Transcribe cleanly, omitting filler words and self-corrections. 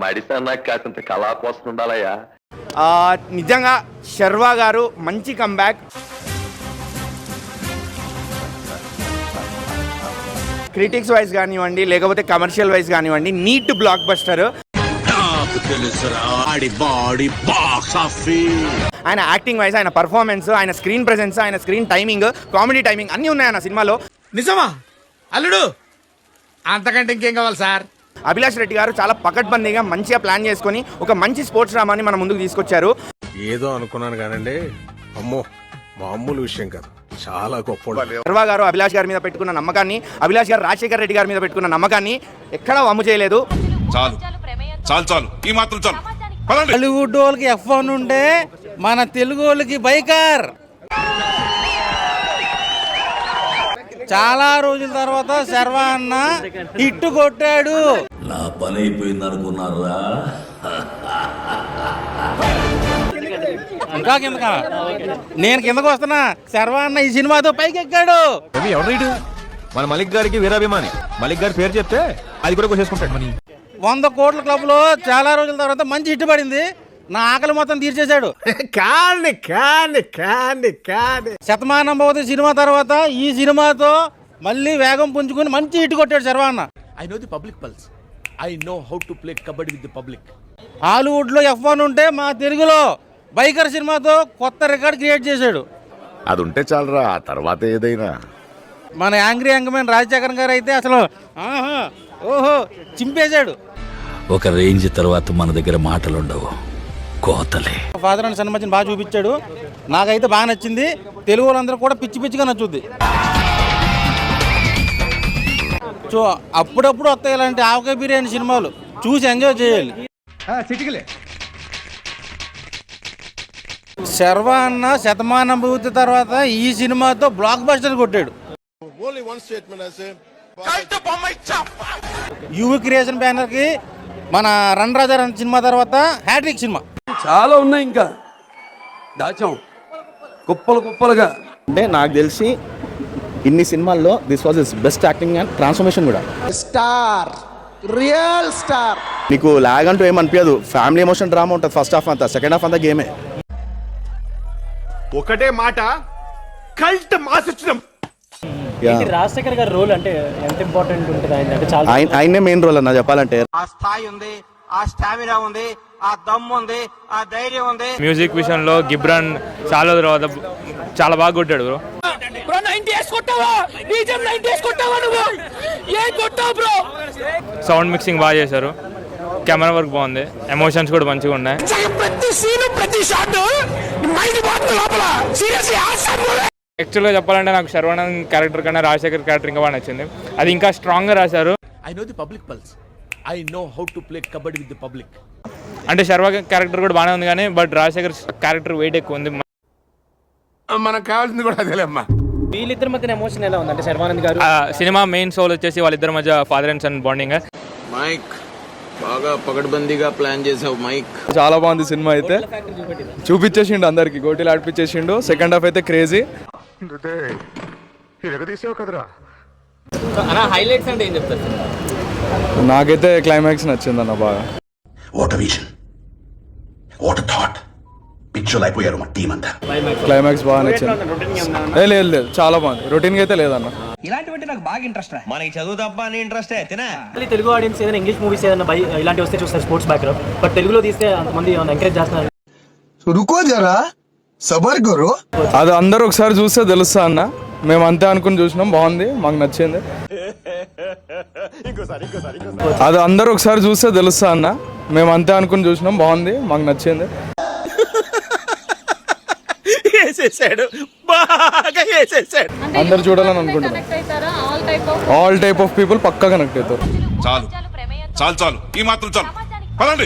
మడిసన్నా కాసింత కళా కోసం ఉండాలయ్యా. నిజంగా శర్వా గారు మంచి కంబ్యాక్. క్రిటిక్స్ వైజ్ కానివ్వండి, లేకపోతే కమర్షియల్ వైజ్ కానివ్వండి, నీట్ బ్లాక్ బస్టర్. ఆయన యాక్టింగ్ వైజ్, ఆయన పర్ఫార్మెన్స్, ఆయన స్క్రీన్ ప్రెసెన్స్, ఆయన స్క్రీన్ టైమింగ్, కామెడీ టైమింగ్ అన్నీ ఉన్నాయి ఆయన సినిమాలో. నిజమా అల్లుడు? అంతకంటే ఇంకేం కావాలి సార్? అభిలాష్ రెడ్డి గారు చాలా పకడ్బందీగా మంచిగా ప్లాన్ చేసుకొని ఒక మంచి స్పోర్ట్స్ డ్రామాని మన ముందుకు తీసుకొచ్చారు. ఏదో అనుకున్నాను కానండి, అమ్మో మామూలు విషయం కాదు, చాలా గొప్ప. శర్వా గారు అభిలాష్ గారి మీద పెట్టుకున్న నమ్మకాన్ని, అభిలాష్ గారు రాజశేఖర్ రెడ్డి గారి మీద పెట్టుకున్న నమ్మకాన్ని ఎక్కడా వమ్ము చేయలేదు. చాలు చాలు చాలు, ఈ మాత్రం చాలు. హాలీవుడ్ వాళ్ళకి F1 ఉంటే మన తెలుగు వాళ్ళకి బైకర్. చాలా రోజుల తర్వాత శర్వా అన్న హిట్ కొట్టాడు. నా పని అయిపోయింది అనుకున్నారా? ఇంకా కిందక నేను కిందకు వస్తున్నా. శర్వా అన్న ఈ సినిమాతో పైకి ఎక్కాడు. ఎవరు? మన మలిక్ గారికి వీరాభిమాని. మలిక్ గారి పేరు చెప్తే అది కూడా కోసేసుకుంటాడు. 100 కోట్ల క్లబ్ లో చాలా రోజుల తర్వాత మంచి హిట్ పడింది. నా ఆకలి మొత్తం తీర్చేశాడు. శతమానం భవతి సినిమా తర్వాత ఈ సినిమాతో మళ్ళీ వేగం పుంజుకుని మంచి హిట్ కొట్టాడు శర్వా అన్న. I know the public pulse. I know how to play kabaddi with the public. Hollywood లో F1 ఉంటే మా తెలుగులో బైకర్ సినిమాతో కొత్త రికార్డ్ క్రియేట్ చేశాడు. అది ఉంటే చాలరా, ఆ తర్వాత ఏదైనా. మన యాంగ్రీ యాంగ్మెన్ రాజశేఖర్ గారు అయితే అసలు ఓహో చింపేశాడు. ఒక రేంజ్ తర్వాత మన దగ్గర మాటలు ఉండవు, కోతలే. ఫాదర్ అండ్ సన్ మధ్యన బాగా చూపించాడు. నాకైతే బాగా నచ్చింది. తెలుగు వాళ్ళందరూ కూడా పిచ్చి పిచ్చిగా నచ్చుద్ది. సో అప్పుడప్పుడు వస్తాయి ఇలాంటి ఆవకాయ బిర్యానీ సినిమాలు, చూసి ఎంజాయ్ చేయాలి. శర్వా అన్న శతమానం భూతి తర్వాత ఈ సినిమాతో బ్లాక్ బస్టర్ కొట్టాడు. యువి క్రియేషన్ బ్యానర్ కి మన రన్ రాజా రన్ సినిమా తర్వాత హ్యాట్రిక్ సినిమా. చాలా ఉన్నాయి, ఇంకా దాచాం కుప్పలు కుప్పలుగా. అంటే నాకు తెలిసి ఇన్ని సినిమాల్లో this was his best acting and transformation కూడా. Star, real star. నీకు లాగ్ అంటూ ఏమనిపించదు. ఫ్యామిలీ ఎమోషన్ డ్రామా ఉంటుంది ఫస్ట్ హాఫ్ అంతా, సెకండ్ హాఫ్ అంతా గేమే. ఒకటే మాట, కల్ట్ మాస్ వచ్చినాం. రాజశేఖర్ గారి రోల్ అంటే ఎంత ఇంపార్టెంట్ ఉంటుంది అంటే చాలా ఆయనే మెయిన్ రోల్ అన్న చెప్పాలంటే. ఆ స్థాయి ఉంది, ఆ స్టామినా ఉంది, ఆ దమ్ ఉంది, ఆ ధైర్యం ఉంది. మ్యూజిక్ విషయంలో గిబ్రాన్ చాలా బాగా కొట్టాడు బ్రో. సౌండ్ మిక్సింగ్ బాగా చేశారు, కెమెరా వర్క్ బాగుంది, ఎమోషన్స్ కూడా మంచిగా ఉన్నాయి. యాక్చువల్గా చెప్పాలంటే నాకు శర్వానంద్ క్యారెక్టర్ కన్నా రాజశేఖర్ క్యారెక్టర్ ఇంకా బాగా నచ్చింది. అది ఇంకా స్ట్రాంగ్ గా రాశారు. I know the public pulse. I know how to play kabaddi with the public. అంటే శర్వా క్యారెక్టర్ కూడా బాగానే ఉంది కానీ బట్ రాజశేఖర్ క్యారెక్టర్ వెయిట్ ఎక్కువ ఉంది. మనకు కావాల్సింది కూడా అదేలేమ్మా. వీళ్ళిద్దరి మధ్య ఎమోషన్ ఎలా ఉంది అంటే శర్వానంద్ గారు సినిమా మెయిన్ సోల్ వచ్చేసి వాళ్ళిద్దరి మధ్య father and son bonding. Mike బాగా పకడ్బందీగా ప్లాన్ చేసావు మైక్. చాలా బాగుంది సినిమా అయితే, చూపించేసిండు అందరికి, గోటీలు ఆడిపించేసిండు. సెకండ్ హాఫ్ అయితే క్రేజీ. హైలైట్స్ అంటే ఏం చెప్తారు? నాకైతే క్లైమాక్స్ నచ్చింది అన్న బాగా. What vision, what thought, picture అయిపోయారు మా టీం అంతా. క్లైమాక్స్ బాగా నచ్చింది. లేదు చాలా బాగుంది. రొటీన్ అయితే లేదన్న. ఇలాంటివంటే నాకు బాగా ఇంట్రెస్ట్. మనకి చదువు తప్ప అని ఇంట్రెస్ట్ తినా. తెలుగు ఆడియన్స్ ఏదైనా ఇంగ్లీష్ మూవీస్ ఏదైనా ఇలాంటి వస్తే చూస్తారు స్పోర్ట్స్ బ్యాక్గ్రౌండ్, బట్ తెలుగులో తీస్తే అంతమంది ఎంకరేజ్ చేస్తున్నారు. రుకో జరా, సబర్ కరో. అది అందరూ ఒకసారి చూస్తే తెలుస్తా అన్న. మేము అంతే అనుకుని చూసినాం, బాగుంది, మాకు నచ్చింది. అది అందరూ ఒకసారి చూస్తే తెలుస్తా అన్న. మేము అంతే అనుకుని చూసినాం, బాగుంది, మాకు నచ్చింది. అందరు చూడాలని అనుకుంటున్నాం. ఆల్ టైప్ ఆఫ్ పీపుల్ పక్కా కనెక్ట్ అవుతారు. చాలు చాలు చాలు, ఈ మాత్రం చాలు. పదండి.